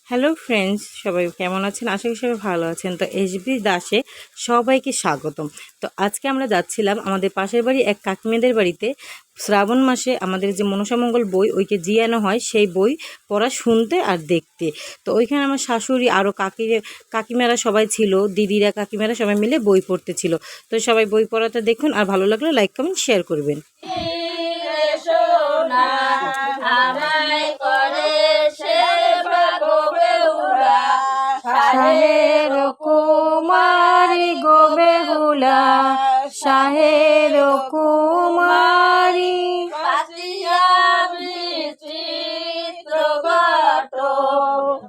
Hello friends, সবাই কেমন আছেন? আশা করি সবাই ভালো আছেন। তো এসবি দাসে সবাইকে স্বাগতম। তো আজকে আমরা যাচ্ছিলাম আমাদের পাশের বাড়ি এক কাকিমেদের বাড়িতে। শ্রাবণ মাসে আমাদের যে মনসামঙ্গল বই ওইকে জিয়ানো হয়, সেই বই পড়া শুনতে আর দেখতে। তো ওইখানে আমার শাশুড়ি আরও কাকিমারা সবাই ছিল, দিদিরা কাকিমারা সবাই মিলে বই পড়তে ছিল। তো সবাই বই পড়াটা দেখুন, আর ভালো লাগলে লাইক কমেন্ট শেয়ার করবেন। শাহের কুমারী গো বেহুলা, শাহের কুমারী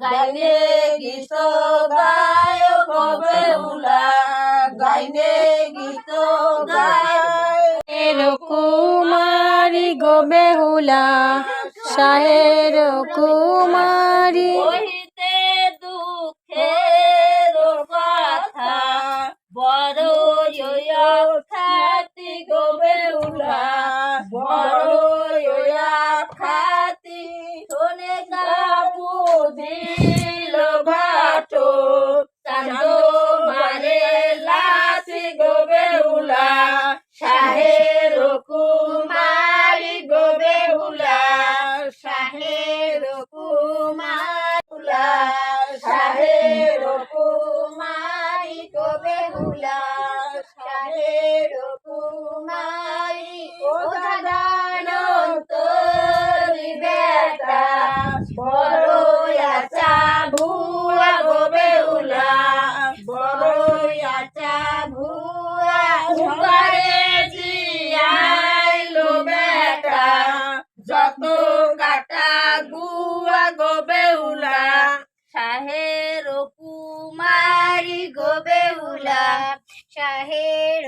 গাইনে গীত গায় গো বেহুলা, গাইনে গীত গায় কুমারী গো বেহুলা, শাহের কুমারী বড় খাতি গো বেহুলা, বড় খাতি শোনে কাবু দিল ভাটো, চাঁদো মারে লাসি গো বেহুলা, শাহের কুমারী গো বেহুলা, শাহের কুমারুলা, শাহের কুমারী গো বেহুলা, শাহের কুমারী ও দাদানন্তরি বেটা, বড় আচা ভুয়া গো বেহুলা, বড় আচা ভুয়া ঝুঁকারে জিয়াইলো বেটা, যত কাটা গুয়া গো বেহুলা, শাহের কুমারী গো বেহুলা, শাহের